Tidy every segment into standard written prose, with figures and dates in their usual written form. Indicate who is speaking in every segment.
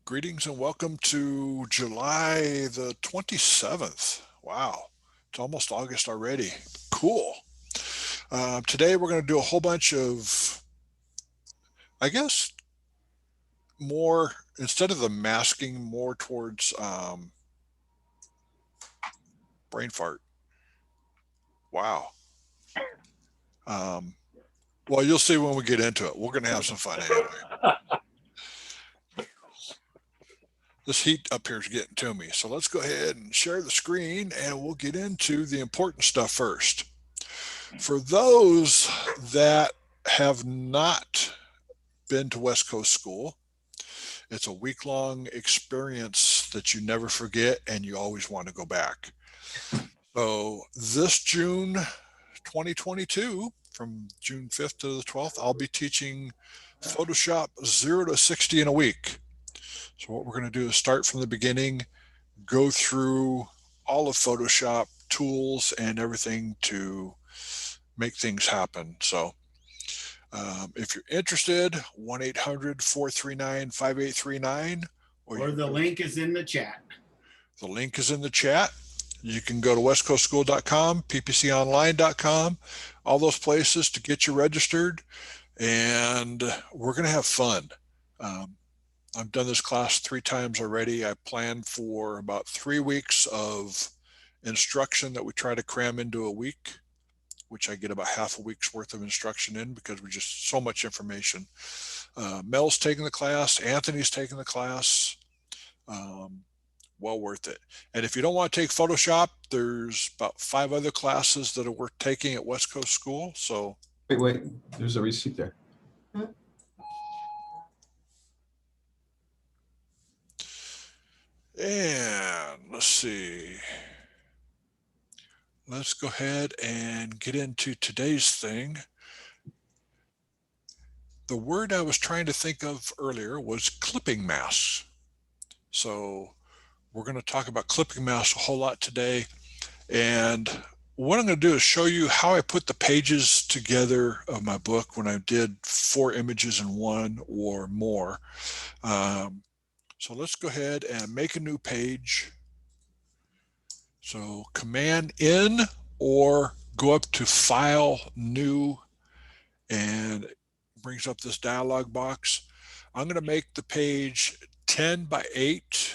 Speaker 1: Greetings and welcome to July the 27th. Wow, it's almost August already. Cool. Today we're going to do a whole bunch of, I guess, more, instead of the masking, more towards brain fart. Wow. Um, well, you'll see when we get into it. We're going to have some fun anyway. This heat up here is getting to me. So let's go ahead and share the screen and we'll get into the important stuff first. For those that have not been to West Coast School, it's a week-long experience that you never forget and you always want to go back. So this June 2022, from June 5th to the 12th, I'll be teaching Photoshop 0 to 60 in a week. So what we're going to do is start from the beginning, go through all of Photoshop tools and everything to make things happen. So if you're interested, 1-800-439-5839.
Speaker 2: Or the link is in the chat.
Speaker 1: The link is in the chat. You can go to westcoastschool.com, ppconline.com, all those places to get you registered. And we're going to have fun. I've done this class 3 times already. I plan for about 3 weeks of instruction that we try to cram into a week, which I get about half a week's worth of instruction in because we just so much information. Mel's taking the class, Anthony's taking the class. Well worth it. And if you don't want to take Photoshop, there's about 5 other classes that are worth taking at West Coast School. So
Speaker 3: wait, there's a receipt there.
Speaker 1: And let's see. Let's go ahead and get into today's thing. The word I was trying to think of earlier was clipping masks. So we're going to talk about clipping masks a whole lot today. And what I'm going to do is show you how I put the pages together of my book when I did 4 images in one or more. So let's go ahead and make a new page. So Command N or go up to File, New, and it brings up this dialog box. I'm going to make the page 10 by 8.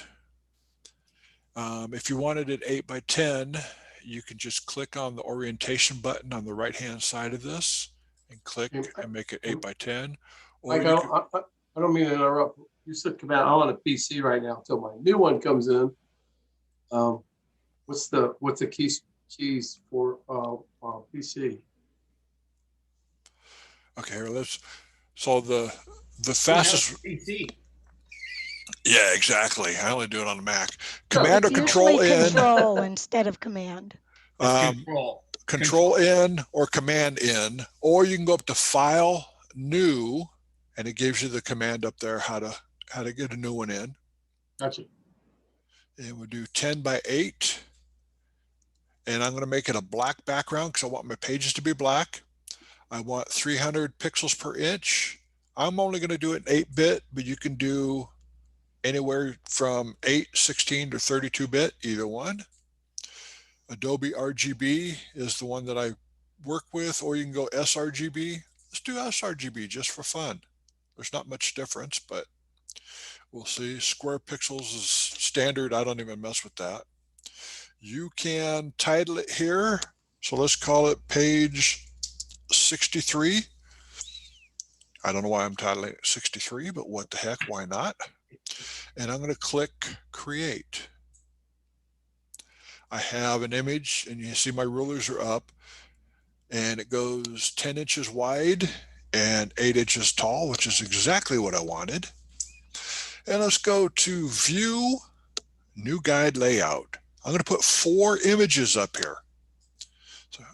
Speaker 1: If you wanted it 8 by 10, you can just click on the orientation button on the right-hand side of this and click and make it 8 by 10. Or
Speaker 4: Mike, I don't mean to interrupt. You said Command. I'm on a PC right now until my new one comes in. What's the keys for PC?
Speaker 1: Okay, let's. So the fastest
Speaker 2: PC.
Speaker 1: Yeah, exactly. I only do it on the Mac. Command or
Speaker 5: It's
Speaker 1: Control
Speaker 5: usually
Speaker 1: N.
Speaker 5: Control instead of Command.
Speaker 1: Control N or Command N, or you can go up to File, New, and it gives you the command up there how to get a new one in.
Speaker 4: Gotcha.
Speaker 1: And we'll do 10 by 8. And I'm going to make it a black background because I want my pages to be black. I want 300 pixels per inch. I'm only going to do it in 8-bit, but you can do anywhere from 8, 16 to 32-bit, either one. Adobe RGB is the one that I work with, or you can go sRGB. Let's do sRGB just for fun. There's not much difference, but we'll see. Square pixels is standard. I don't even mess with that. You can title it here. So let's call it page 63. I don't know why I'm titling it 63, but what the heck, why not? And I'm going to click Create. I have an image, and you see my rulers are up, and it goes 10 inches wide and 8 inches tall, which is exactly what I wanted. And let's go to View, New Guide Layout. I'm going to put 4 images up here. So,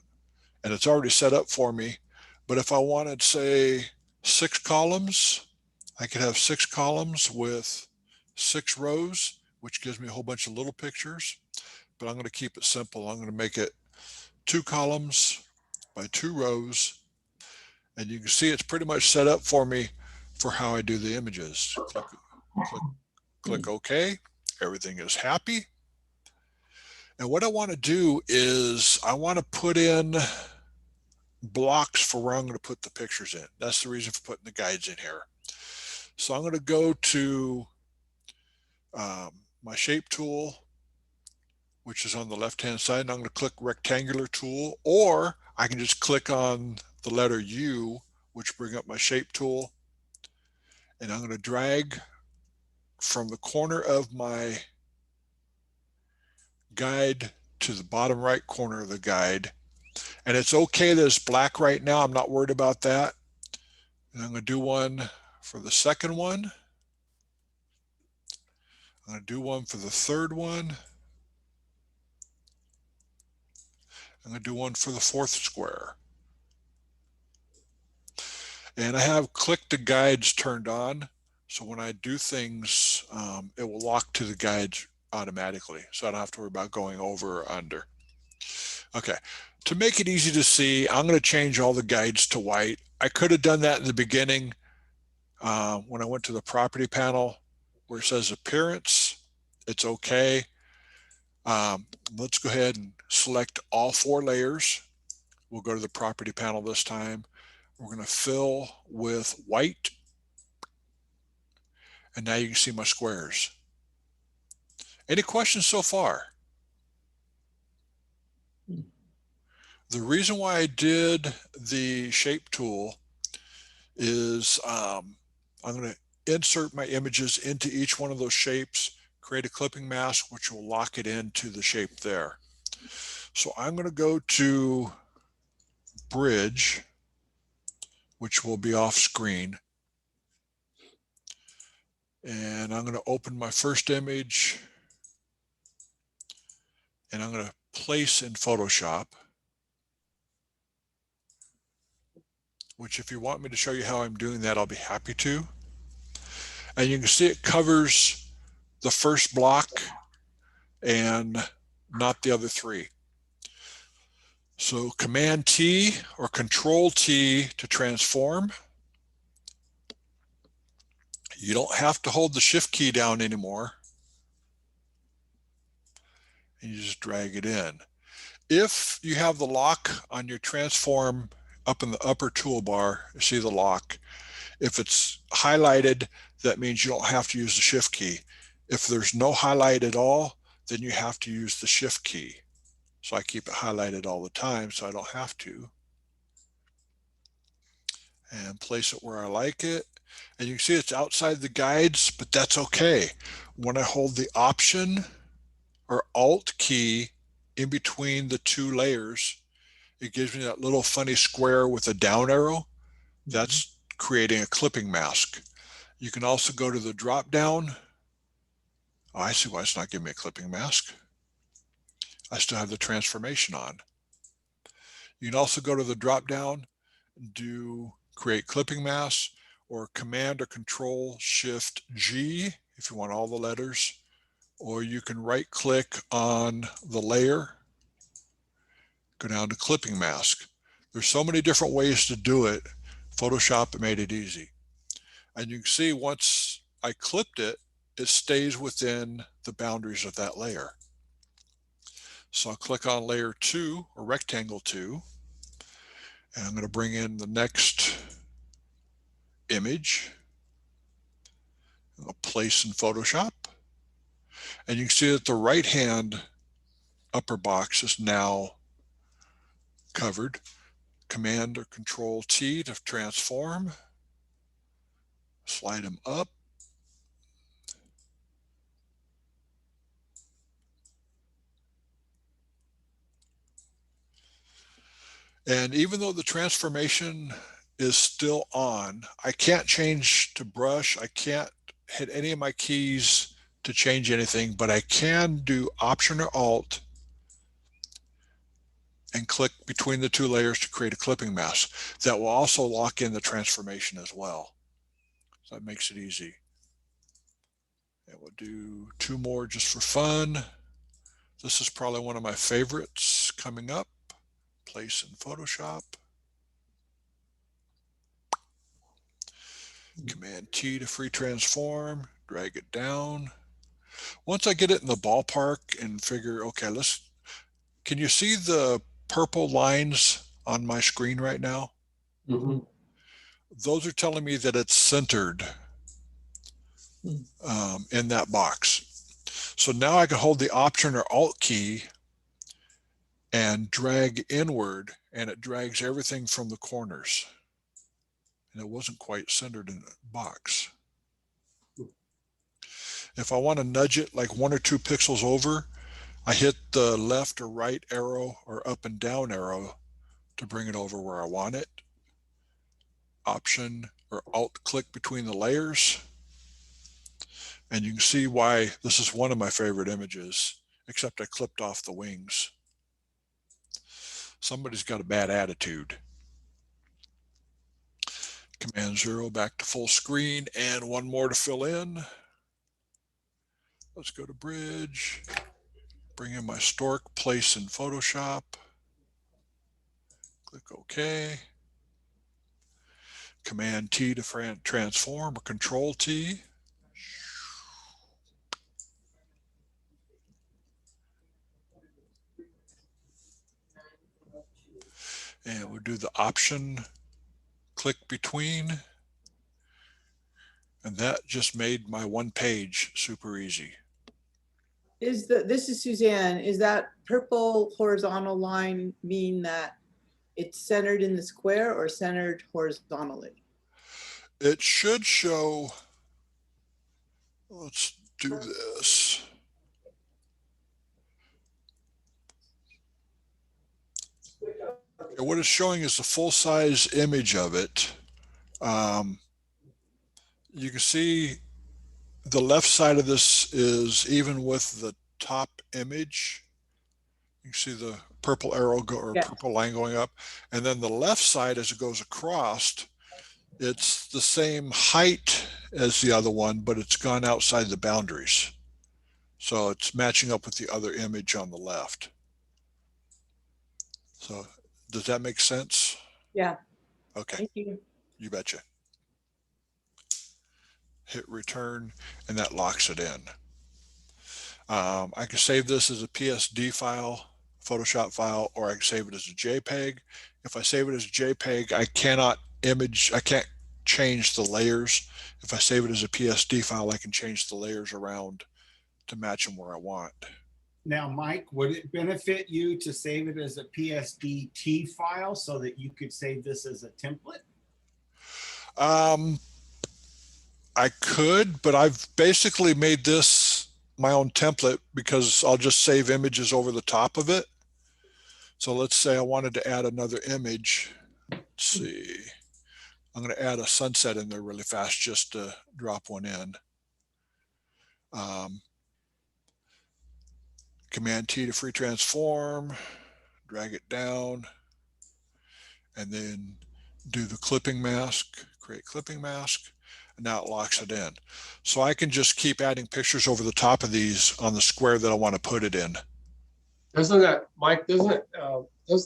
Speaker 1: and it's already set up for me. But if I wanted, say, 6 columns, I could have 6 columns with 6 rows, which gives me a whole bunch of little pictures. But I'm going to keep it simple. I'm going to make it 2 columns by 2 rows. And you can see it's pretty much set up for me for how I do the images. Click OK. Everything is happy. And what I want to do is I want to put in blocks for where I'm going to put the pictures in. That's the reason for putting the guides in here. So I'm going to go to my shape tool, which is on the left hand side, and I'm going to click rectangular tool, or I can just click on the letter U, which bring up my shape tool, and I'm going to drag from the corner of my guide to the bottom right corner of the guide. And it's okay that it's black right now. I'm not worried about that. And I'm going to do one for the second one. I'm going to do one for the third one. I'm going to do one for the fourth square. And I have click to guides turned on. So when I do things, it will lock to the guides automatically. So I don't have to worry about going over or under. Okay, to make it easy to see, I'm going to change all the guides to white. I could have done that in the beginning when I went to the property panel where it says appearance. It's okay. Let's go ahead and select all 4 layers. We'll go to the property panel this time. We're going to fill with white. And now you can see my squares. Any questions so far? The reason why I did the shape tool is I'm going to insert my images into each one of those shapes, create a clipping mask, which will lock it into the shape there. So I'm going to go to Bridge, which will be off screen. And I'm going to open my first image, and I'm going to place in Photoshop, which if you want me to show you how I'm doing that, I'll be happy to. And you can see it covers the first block and not the other 3. So Command T or Control T to transform. You don't have to hold the Shift key down anymore. And you just drag it in. If you have the lock on your transform up in the upper toolbar, you see the lock. If it's highlighted, that means you don't have to use the Shift key. If there's no highlight at all, then you have to use the Shift key. So I keep it highlighted all the time so I don't have to. And place it where I like it. And you can see it's outside the guides, but that's okay. When I hold the Option or Alt key in between the 2 layers, it gives me that little funny square with a down arrow. That's creating a clipping mask. You can also go to the drop down. Oh, I see why it's not giving me a clipping mask. I still have the transformation on. You can also go to the drop down and do create clipping mask, or Command or Control Shift G if you want all the letters, or you can right click on the layer, go down to clipping mask. There's so many different ways to do it. Photoshop made it easy. And you can see once I clipped it, it stays within the boundaries of that layer. So I'll click on layer 2 or rectangle 2, and I'm going to bring in the next image. I'll place in Photoshop, and you can see that the right hand upper box is now covered. Command or Control T to transform, slide them up. And even though the transformation is still on, I can't change to brush. I can't hit any of my keys to change anything, but I can do Option or Alt and click between the 2 layers to create a clipping mask. That will also lock in the transformation as well. So that makes it easy. And we'll do 2 more just for fun. This is probably one of my favorites coming up. Place in Photoshop. Command T to free transform. drag it down. Once I get it in the ballpark and figure, okay, can you see the purple lines on my screen right now?
Speaker 4: Mhm.
Speaker 1: Those are telling me that it's centered in that box. So now I can hold the Option or Alt key and drag inward, and it drags everything from the corners. And it wasn't quite centered in the box. If I want to nudge it like 1 or 2 pixels over, I hit the left or right arrow or up and down arrow to bring it over where I want it. Option or Alt click between the layers. And you can see why this is one of my favorite images, except I clipped off the wings. Somebody's got a bad attitude. Command 0 back to full screen, and one more to fill in. Let's go to bridge, bring in my stork, place in Photoshop. Click OK. Command T to transform, or Control T. And we'll do the Option click between. And that just made my one page super easy.
Speaker 6: This is Suzanne. Is that purple horizontal line mean that it's centered in the square or centered horizontally?
Speaker 1: It should show, let's do this. What it's showing is the full-size image of it. You can see the left side of this is even with the top image. You can see the purple arrow purple line going up. And then the left side, as it goes across, it's the same height as the other one, but it's gone outside the boundaries. So it's matching up with the other image on the left. So does that make sense?
Speaker 6: Yeah.
Speaker 1: Okay.
Speaker 6: Thank you.
Speaker 1: You betcha. Hit return, and that locks it in. I can save this as a PSD file, Photoshop file, or I can save it as a JPEG. If I save it as a JPEG, I can't change the layers. If I save it as a PSD file, I can change the layers around to match them where I want.
Speaker 2: Now, Mike, would it benefit you to save it as a PSDT file so that you could save this as a template?
Speaker 1: I could, but I've basically made this my own template because I'll just save images over the top of it. So let's say I wanted to add another image. Let's see. I'm going to add a sunset in there really fast just to drop one in. Command T to free transform, drag it down, and then do the clipping mask, create clipping mask, and now it locks it in. So I can just keep adding pictures over the top of these on the square that I want to put it in.
Speaker 4: Doesn't that, Mike, doesn't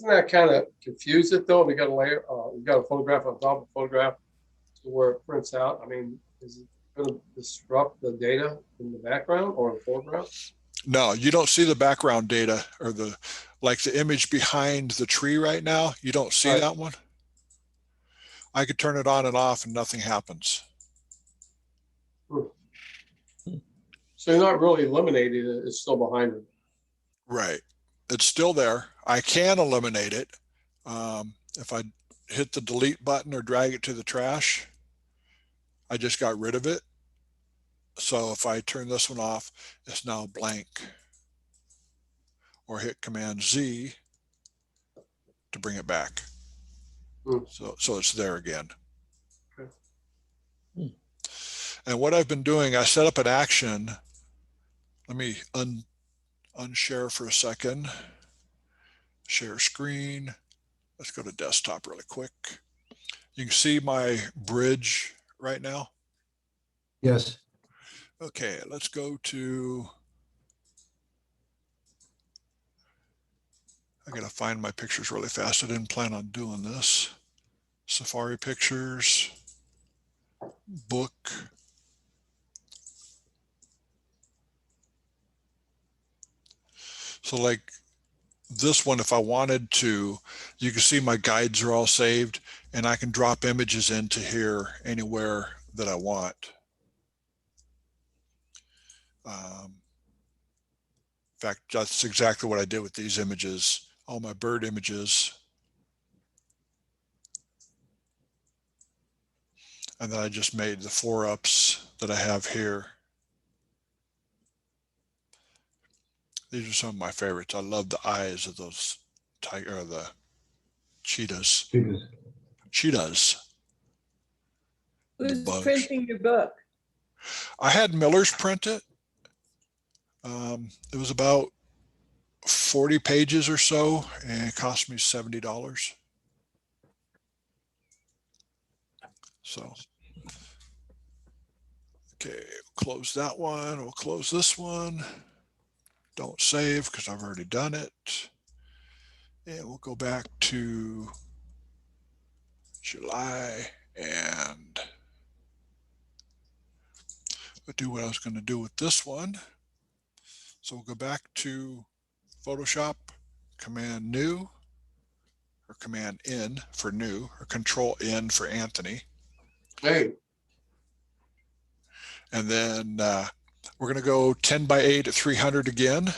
Speaker 4: that kind of confuse it though? We got a layer, we got a photograph on top of a photograph to where it prints out. I mean, is it going to disrupt the data in the background or the foreground?
Speaker 1: No, you don't see the background data or like the image behind the tree right now. You don't see that one. I could turn it on and off and nothing happens.
Speaker 4: So you're not really eliminating it. It's still behind it.
Speaker 1: Right. It's still there. I can eliminate it. If I hit the delete button or drag it to the trash, I just got rid of it. So if I turn this one off, it's now blank. Or hit Command Z to bring it back. So it's there again.
Speaker 4: Okay.
Speaker 1: And what I've been doing, I set up an action. Let me unshare for a second. Share screen. Let's go to desktop really quick. You can see my bridge right now.
Speaker 3: Yes.
Speaker 1: Okay, let's go to, I gotta find my pictures really fast. I didn't plan on doing this. Safari pictures, book. So like this one, if I wanted to, you can see my guides are all saved and I can drop images into here anywhere that I want. In fact, that's exactly what I did with these images, all my bird images. And then I just made the 4-ups that I have here. These are some of my favorites. I love the eyes of those tiger, or the cheetahs.
Speaker 3: Cheetahs.
Speaker 1: Cheetahs.
Speaker 6: Who's
Speaker 1: bugs.
Speaker 6: printing your book?
Speaker 1: I had Miller's print it. It was about 40 pages or so, and it cost me $70. So, okay, close that one. We'll close this one. Don't save because I've already done it. And we'll go back to July and I'll do what I was going to do with this one. So we'll go back to Photoshop, Command New, or Command N for new, or Control N for Anthony.
Speaker 4: Hey,
Speaker 1: And then we're going to go 10 by 8 at 300 again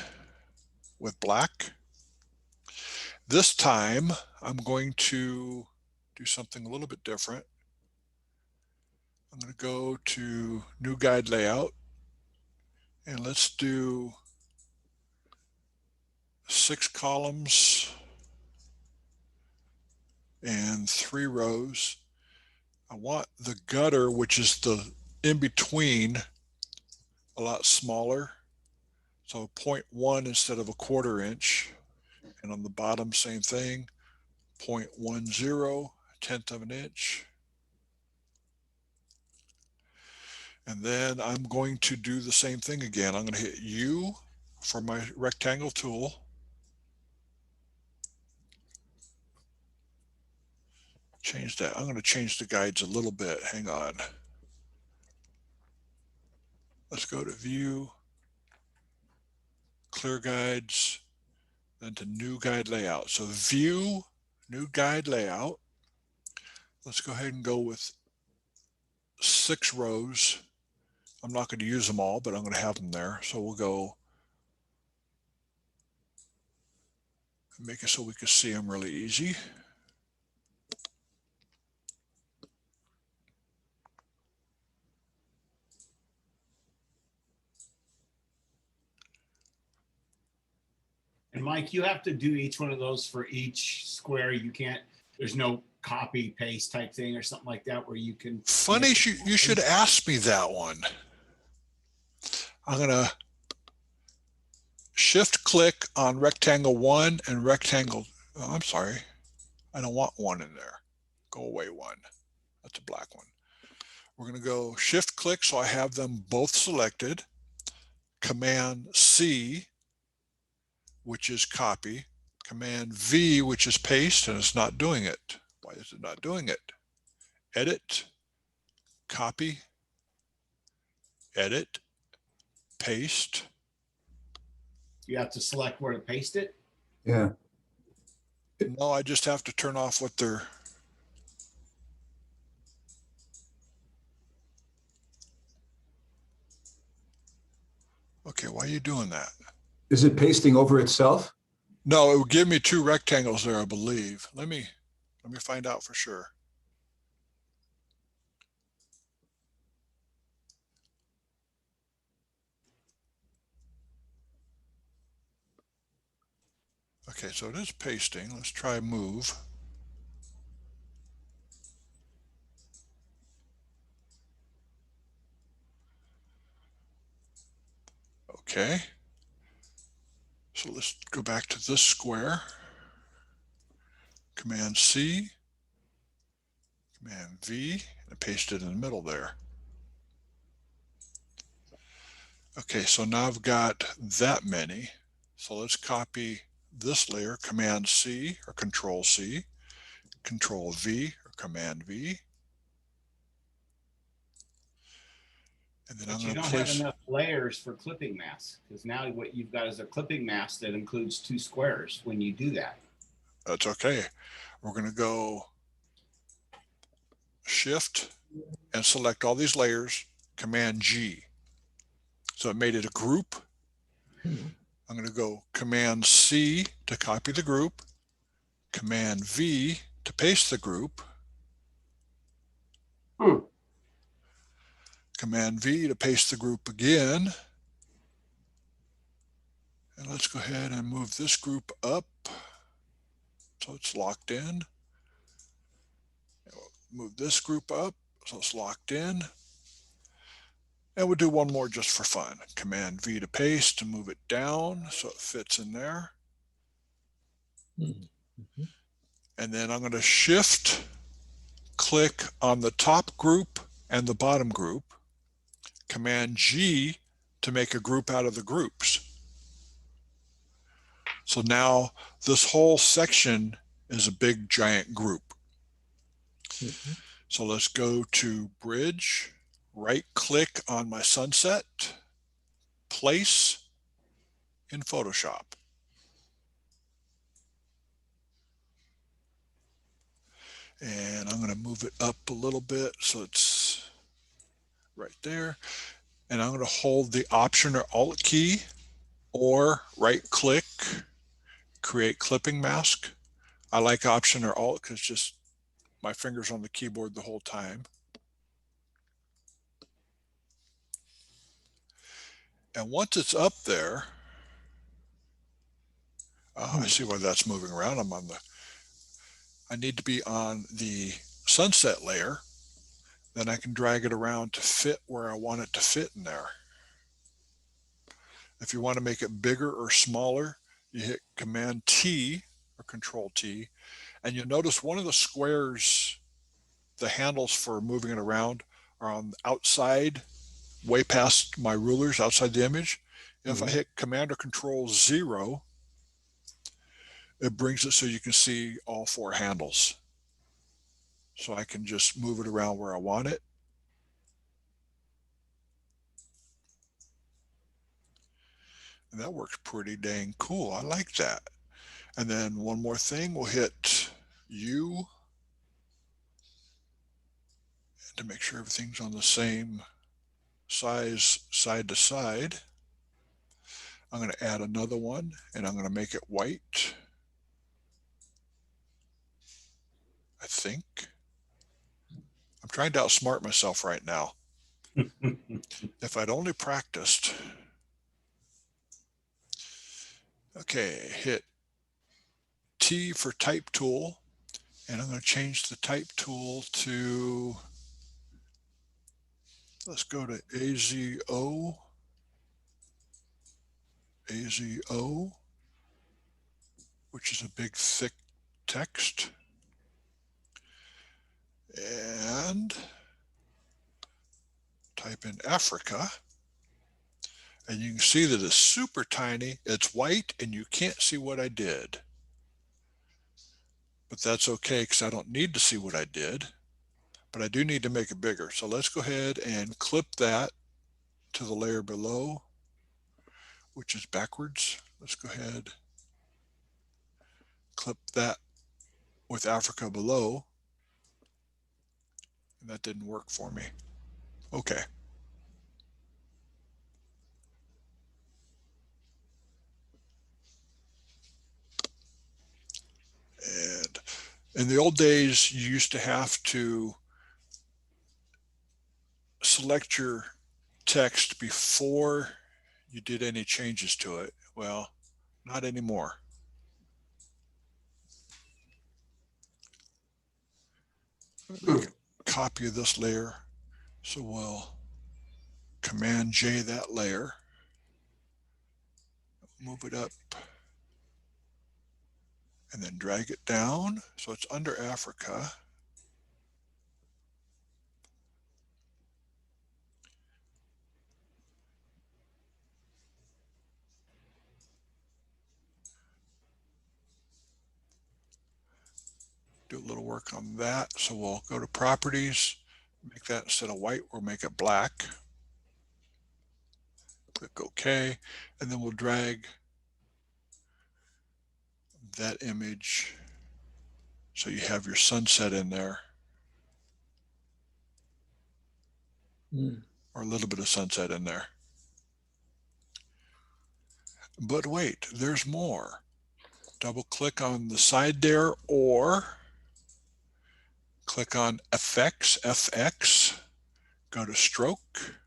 Speaker 1: with black. This time I'm going to do something a little bit different. I'm going to go to New Guide Layout, and let's do 6 columns and 3 rows. I want the gutter, which is the in between, a lot smaller. So 0.1 instead of a 1/4 inch. And on the bottom, same thing, 0.10, 1/10 of an inch. And then I'm going to do the same thing again. I'm going to hit U for my rectangle tool. Change that. I'm going to change the guides a little bit. Hang on. Let's go to View, Clear Guides, then to New Guide Layout. So View, New Guide Layout. Let's go ahead and go with 6 rows. I'm not going to use them all, but I'm going to have them there. So we'll go and make it so we can see them really easy.
Speaker 2: And Mike, you have to do each one of those for each square. You can't, there's no copy paste type thing or something like that where you can.
Speaker 1: Funny, you should ask me that one. I'm going to shift click on rectangle 1 and rectangle, oh, I'm sorry. I don't want 1 in there. Go away 1. That's a black one. We're going to go shift click so I have them both selected. Command C, which is copy. Command V, which is paste, and it's not doing it. Why is it not doing it? Edit, copy, edit, paste.
Speaker 2: You have to select where to paste it.
Speaker 3: Yeah.
Speaker 1: No, I just have to turn off what they're. Okay, why are you doing that?
Speaker 3: Is it pasting over itself?
Speaker 1: No, it would give me 2 rectangles there, I believe. Let me find out for sure. Okay, so it is pasting. Let's try move. Okay. So let's go back to this square. Command C, Command V, and paste it in the middle there. Okay, so now I've got that many. So let's copy this layer, Command C or Control C, Control V or Command V. And then I'm
Speaker 2: But you
Speaker 1: going to
Speaker 2: don't have
Speaker 1: place,
Speaker 2: enough layers for clipping masks, because now what you've got is a clipping mask that includes 2 squares when you do that.
Speaker 1: that's okay. We're going to go Shift and select all these layers, Command G. So it made it a group. I'm going to go Command C to copy the group, Command V to paste the group,
Speaker 4: Hmm.
Speaker 1: Command V to paste the group again. And let's go ahead and move this group up so it's locked in. Move this group up so it's locked in. And we'll do one more just for fun. Command V to paste to move it down so it fits in there. And then I'm going to Shift click on the top group and the bottom group. Command G to make a group out of the groups. So now this whole section is a big giant group. So let's go to Bridge, right click on my sunset, place in Photoshop. And I'm going to move it up a little bit so it's right there. And I'm going to hold the Option or Alt key or right click, create clipping mask. I like Option or Alt because just my fingers on the keyboard the whole time. And once it's up there, I see why that's moving around. I need to be on the sunset layer. Then I can drag it around to fit where I want it to fit in there. If you want to make it bigger or smaller, you hit Command T or Control T, and you'll notice one of the squares, the handles for moving it around, are on the outside, way past my rulers, outside the image. If I hit Command or Control 0, it brings it so you can see all 4 handles. So I can just move it around where I want it. And that works pretty dang cool. I like that. And then one more thing, we'll hit U to make sure everything's on the same size side to side. I'm going to add another one and I'm going to make it white. I think. I'm trying to outsmart myself right now. If I'd only practiced. Okay, hit T for type tool, and I'm going to change the type tool to, let's go to AZO, which is a big thick text. And type in Africa. And you can see that it's super tiny. It's white and you can't see what I did. But that's okay because I don't need to see what I did. But I do need to make it bigger. So let's go ahead and clip that to the layer below, which is backwards. Let's go ahead, clip that with Africa below. And that didn't work for me. Okay. And in the old days, you used to have to select your text before you did any changes to it. Well, not anymore. Make a copy of this layer. So we'll Command J that layer, move it up, and then drag it down so it's under Africa. Do a little work on that. So we'll go to properties, make that instead of white, we'll make it black. Click OK, and then we'll drag that image so you have your sunset in there, or a little bit of sunset in there. But wait, there's more. Double click on the side there, or click on Effects, FX, go to Stroke.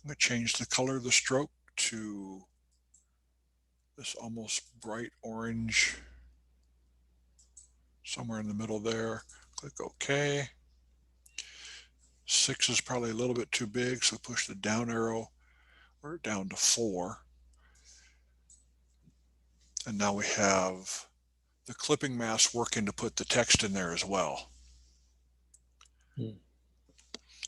Speaker 1: I'm going to change the color of the stroke to this almost bright orange, somewhere in the middle there. Click OK. 6 is probably a little bit too big, so push the down arrow or down to 4. And now we have the clipping mask working to put the text in there as well.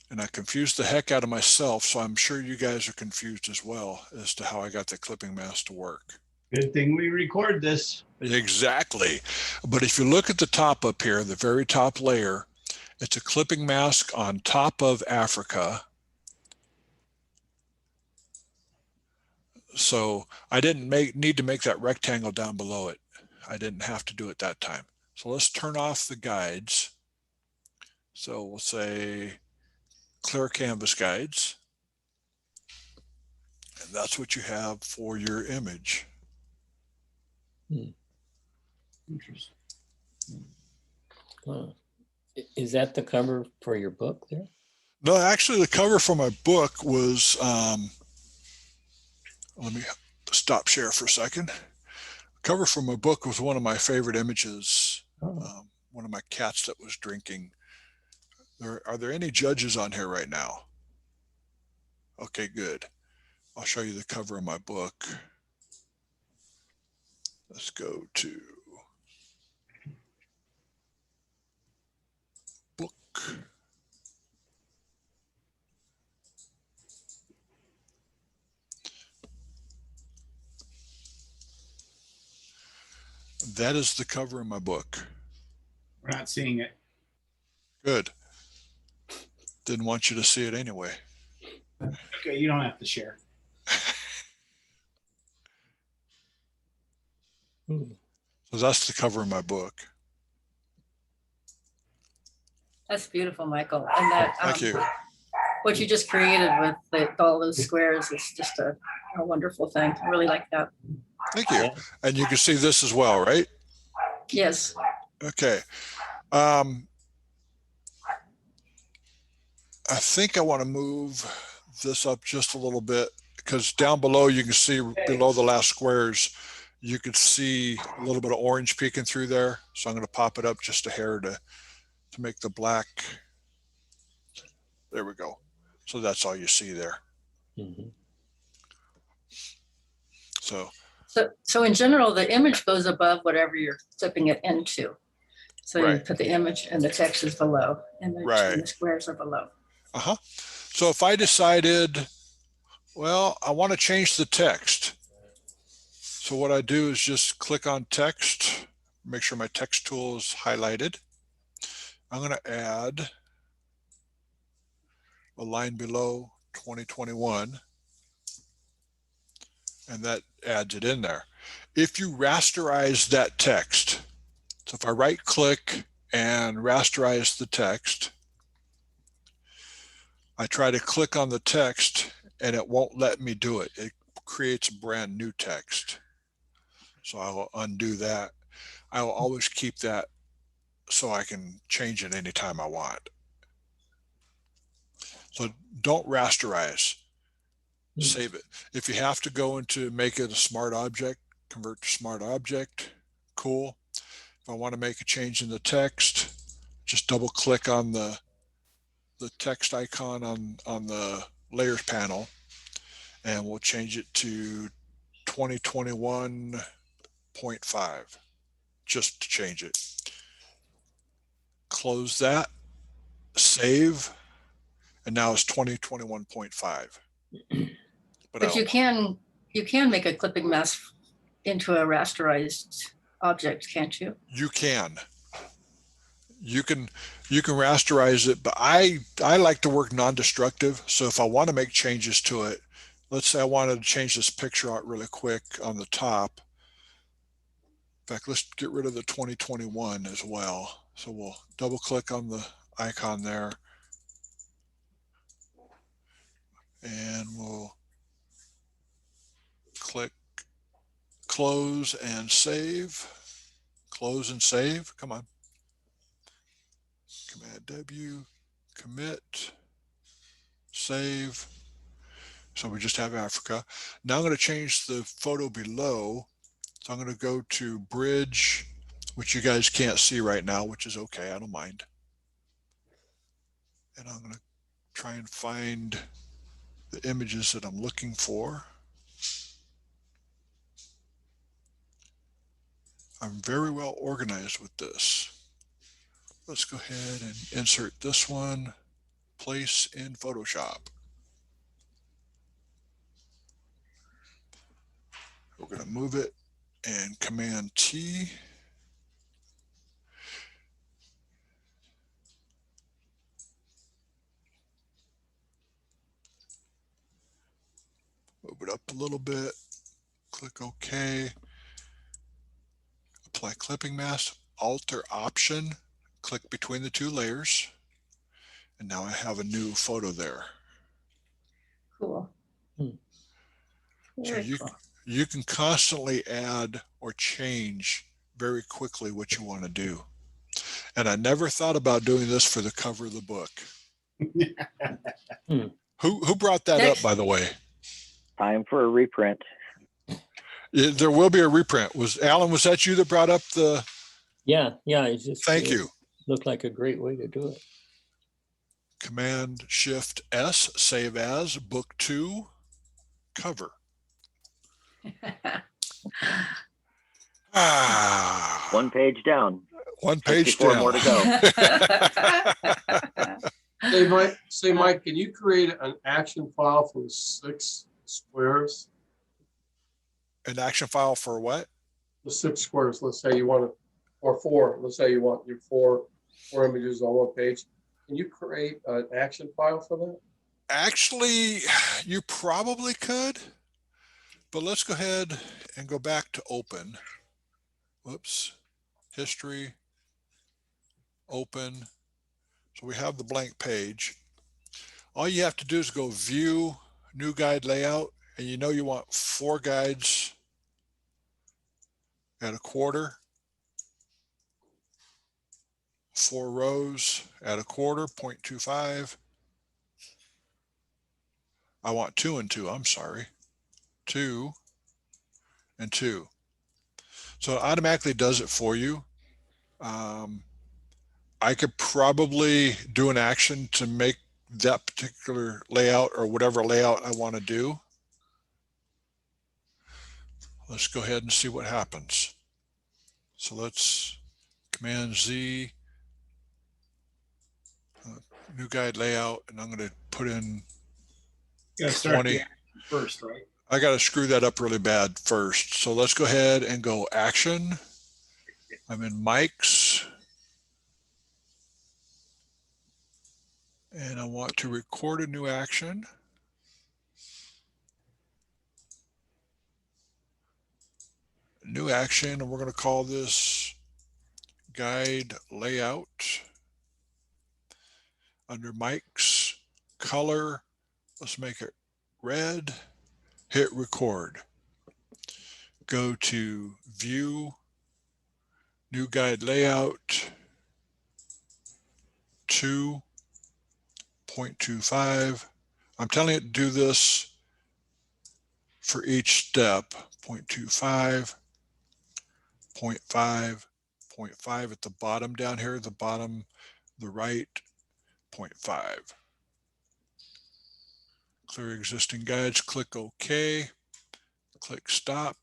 Speaker 1: And I confused the heck out of myself, so I'm sure you guys are confused as well as to how I got the clipping mask to work.
Speaker 2: Good thing we record this.
Speaker 1: Exactly. But if you look at the top up here, the very top layer, it's a clipping mask on top of Africa. So I didn't need to make that rectangle down below it. I didn't have to do it that time. So let's turn off the guides. So we'll say clear canvas guides. And that's what you have for your image.
Speaker 2: Interesting.
Speaker 7: Is that the cover for your book there?
Speaker 1: No, actually the cover for my book was, let me stop share for a second. Cover for my book was one of my favorite images. One of my cats that was drinking. Are there any judges on here right now? Okay, good. I'll show you the cover of my book. Let's go to book. That is the cover of my book.
Speaker 2: We're not seeing it.
Speaker 1: Good. Didn't want you to see it anyway.
Speaker 2: Okay, you don't have to share.
Speaker 1: So that's the cover of my book.
Speaker 8: That's beautiful, Michael. And that
Speaker 1: Thank you.
Speaker 8: what you just created with all those squares is just a wonderful thing. I really like that.
Speaker 1: Thank you. And you can see this as well, right?
Speaker 8: Yes.
Speaker 1: Okay. I think I want to move this up just a little bit, because down below you can see below the last squares, you can see a little bit of orange peeking through there. So I'm going to pop it up just a hair to make the black. There we go. So that's all you see there.
Speaker 7: Mhm.
Speaker 8: So in general, the image goes above whatever you're flipping it into. So you
Speaker 1: Right.
Speaker 8: put the image and the text is below, and
Speaker 1: Right.
Speaker 8: the squares are below.
Speaker 1: So if I decided, well, I want to change the text. So what I do is just click on text, make sure my text tool is highlighted. I'm going to add a line below 2021, and that adds it in there. If you rasterize that text, so if I right click and rasterize the text, I try to click on the text and it won't let me do it. It creates a brand new text. So I will undo that. I will always keep that so I can change it anytime I want. So don't rasterize, save it. If you have to go into make it a smart object, convert to smart object, cool. If I want to make a change in the text, just double click on the text icon on the layers panel, and we'll change it to 2021.5, just to change it. Close that, save, and now it's 2021.5.
Speaker 8: But you can make a clipping mask into a rasterized object, can't you?
Speaker 1: You can. You can rasterize it, but I like to work non-destructive. So if I want to make changes to it, let's say I wanted to change this picture out really quick on the top. In fact, let's get rid of the 2021 as well. So we'll double click on the icon there, and we'll click close and save. Close and save. Come on. Command W, commit, save. So we just have Africa. Now I'm going to change the photo below. So I'm going to go to bridge, which you guys can't see right now, which is okay. I don't mind. And I'm going to try and find the images that I'm looking for. I'm very well organized with this. Let's go ahead and insert this one, place in Photoshop. We're going to move it and Command T. Move it up a little bit, click OK. Apply clipping mask, Alter Option, click between the two layers. And now I have a new photo there.
Speaker 8: Cool.
Speaker 7: Hmm.
Speaker 1: So
Speaker 8: Very cool.
Speaker 1: you can constantly add or change very quickly what you want to do. And I never thought about doing this for the cover of the book. Who brought that
Speaker 8: Next.
Speaker 1: up, by the way?
Speaker 9: Time for a reprint.
Speaker 1: There will be a reprint. Alan, was that you that brought up the?
Speaker 7: Yeah, it just.
Speaker 1: Thank you.
Speaker 7: Looked like a great way to do it.
Speaker 1: Command Shift S, save as, book 2, cover.
Speaker 9: One page down.
Speaker 1: One page
Speaker 9: 64
Speaker 1: down.
Speaker 9: more to go.
Speaker 4: Say, Mike, can you create an action file for 6 squares?
Speaker 1: An action file for what?
Speaker 4: The 6 squares, let's say you want to, or 4, let's say you want your four images on one page. Can you create an action file for that?
Speaker 1: Actually, you probably could, but let's go ahead and go back to open. Whoops, history, open. So we have the blank page. All you have to do is go view, new guide layout, and you know you want 4 guides at a quarter, 4 rows at a quarter, 0.25. I want 2 and 2, I'm sorry. 2 and 2. So it automatically does it for you. I could probably do an action to make that particular layout or whatever layout I want to do. Let's go ahead and see what happens. So let's Command Z, new guide layout, and I'm going to put in
Speaker 2: You gotta start
Speaker 1: 20.
Speaker 2: the action first, right?
Speaker 1: I got to screw that up really bad first. So let's go ahead and go action. I'm in Mike's. And I want to record a new action. New action, and we're going to call this guide layout. Under Mike's color, let's make it red. Hit record. Go to view, new guide layout, 2.25. I'm telling it to do this for each step. 0.25, 0.5, 0.5 at the bottom down here, the bottom, the right, 0.5. Clear existing guides, click OK, click stop.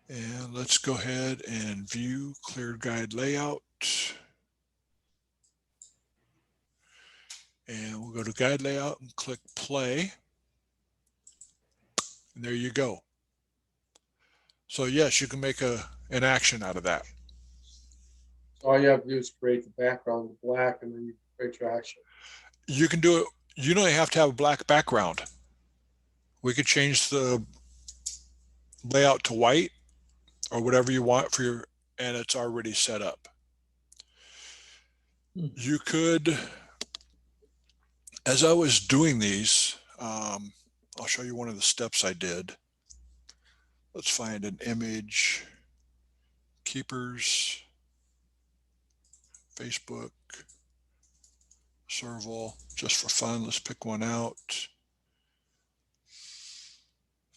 Speaker 1: And let's go ahead and view cleared guide layout. And we'll go to guide layout and click play. And there you go. So yes, you can make an action out of that.
Speaker 4: So all you have to do is create the background black and then you create your action.
Speaker 1: You can do it. You don't have to have a black background. We could change the layout to white or whatever you want for your, and it's already set up. You could, as I was doing these, I'll show you one of the steps I did. Let's find an image, Keepers, Facebook, Serval, just for fun. Let's pick one out.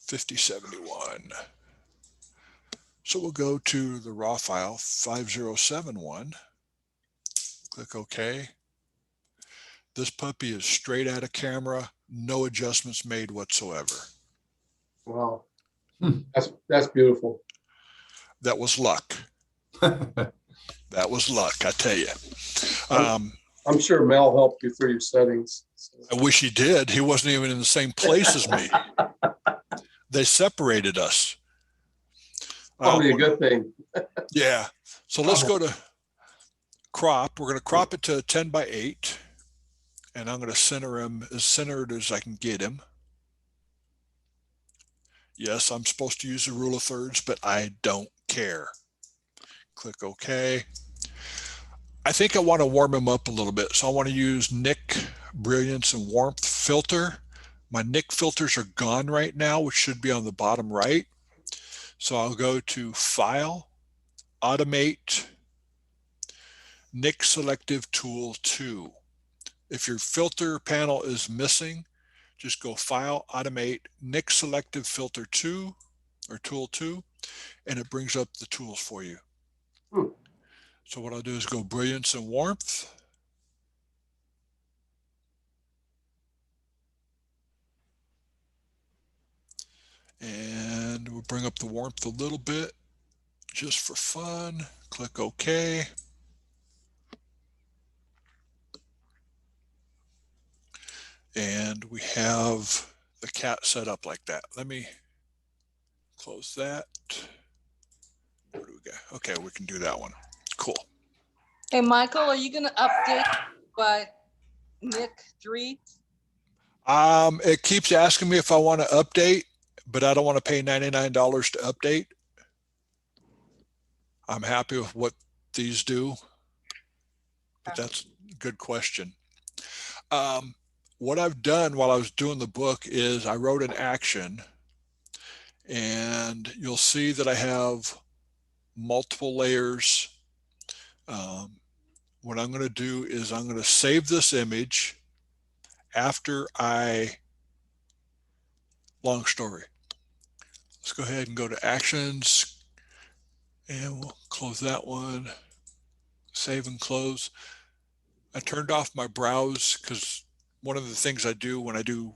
Speaker 1: 5071. So we'll go to the raw file 5071. Click OK. This puppy is straight out of camera, no adjustments made whatsoever.
Speaker 4: Wow. That's beautiful.
Speaker 1: That was luck. That was luck, I tell you.
Speaker 4: I'm sure Mel helped you through your settings.
Speaker 1: I wish he did. He wasn't even in the same place as me. They separated us.
Speaker 4: Probably a good thing.
Speaker 1: Yeah. So let's go to crop. We're going to crop it to 10 by 8. And I'm going to center him as centered as I can get him. Yes, I'm supposed to use the rule of thirds, but I don't care. Click OK. I think I want to warm him up a little bit. So I want to use Nik Brilliance and Warmth filter. My Nik filters are gone right now, which should be on the bottom right. So I'll go to File, Automate, Nik Selective Tool 2. If your filter panel is missing, just go File, Automate, Nik Selective Filter 2 or Tool 2, and it brings up the tools for you. So what I'll do is go Brilliance and Warmth. And we'll bring up the warmth a little bit just for fun. Click OK. And we have the cat set up like that. Let me close that. Where do we go? Okay, we can do that one. Cool.
Speaker 10: Hey, Michael, are you going to update by Nik 3?
Speaker 1: It keeps asking me if I want to update, but I don't want to pay $99 to update. I'm happy with what these do, but that's a good question. What I've done while I was doing the book is I wrote an action, and you'll see that I have multiple layers. What I'm going to do is I'm going to save this image after long story. Let's go ahead and go to Actions, and we'll close that one. Save and close. I turned off my browse because one of the things I do when I do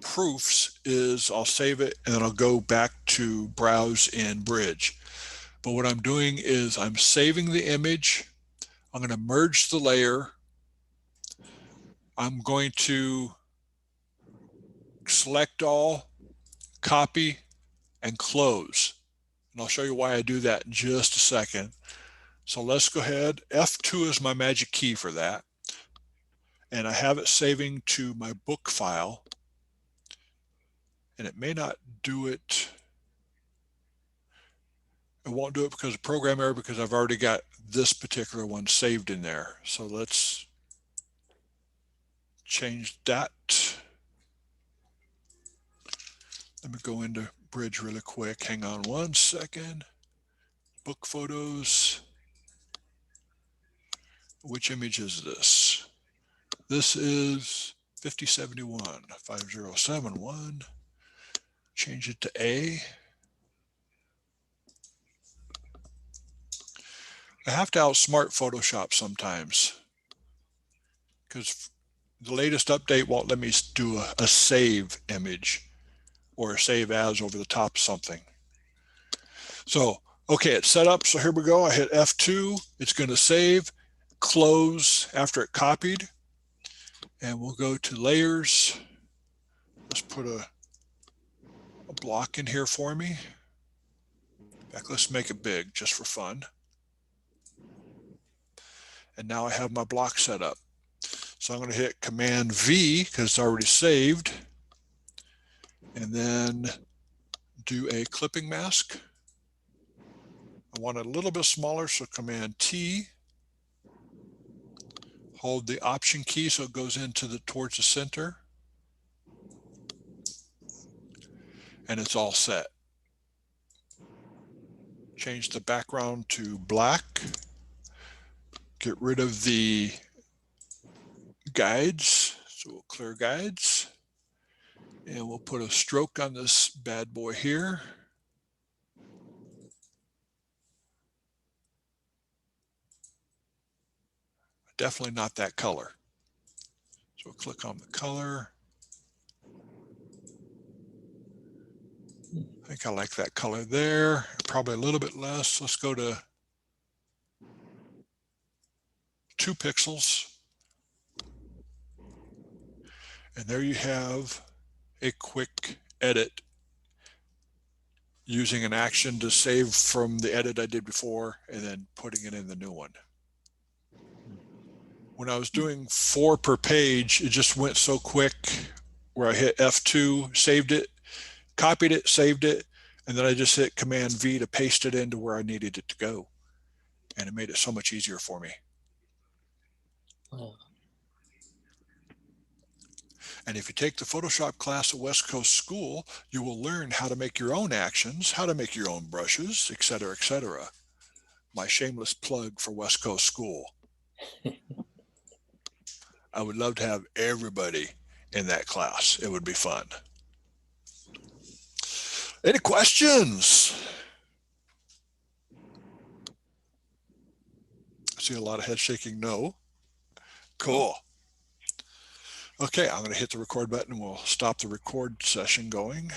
Speaker 1: proofs is I'll save it and then I'll go back to browse in Bridge. But what I'm doing is I'm saving the image. I'm going to merge the layer. I'm going to select all, copy, and close. And I'll show you why I do that in just a second. So let's go ahead. F2 is my magic key for that. And I have it saving to my book file. And it may not do it. It won't do it because of program error because I've already got this particular one saved in there. So let's change that. Let me go into Bridge really quick. Hang on one second. Book photos. Which image is this? This is 5071, 5071. Change it to A. I have to outsmart Photoshop sometimes because the latest update won't let me do a save image or a save as over the top of something. So, okay, it's set up. So here we go. I hit F2. It's going to save, close after it copied. And we'll go to layers. Let's put a block in here for me. In fact, let's make it big just for fun. And now I have my block set up. So I'm going to hit Command V because it's already saved. And then do a clipping mask. I want it a little bit smaller, so Command T. Hold the Option key so it goes towards the center. And it's all set. Change the background to black. Get rid of the guides. So we'll clear guides. And we'll put a stroke on this bad boy here. Definitely not that color. So we'll click on the color. I think I like that color there. Probably a little bit less. Let's go to 2 pixels. And there you have a quick edit using an action to save from the edit I did before and then putting it in the new one. When I was doing 4 per page, it just went so quick where I hit F2, saved it, copied it, saved it, and then I just hit Command V to paste it into where I needed it to go. And it made it so much easier for me.
Speaker 7: Wow.
Speaker 1: And if you take the Photoshop class at West Coast School, you will learn how to make your own actions, how to make your own brushes, etc., etc. My shameless plug for West Coast School. I would love to have everybody in that class. It would be fun. Any questions? I see a lot of head shaking no. Cool. Okay, I'm going to hit the record button and we'll stop the record session going.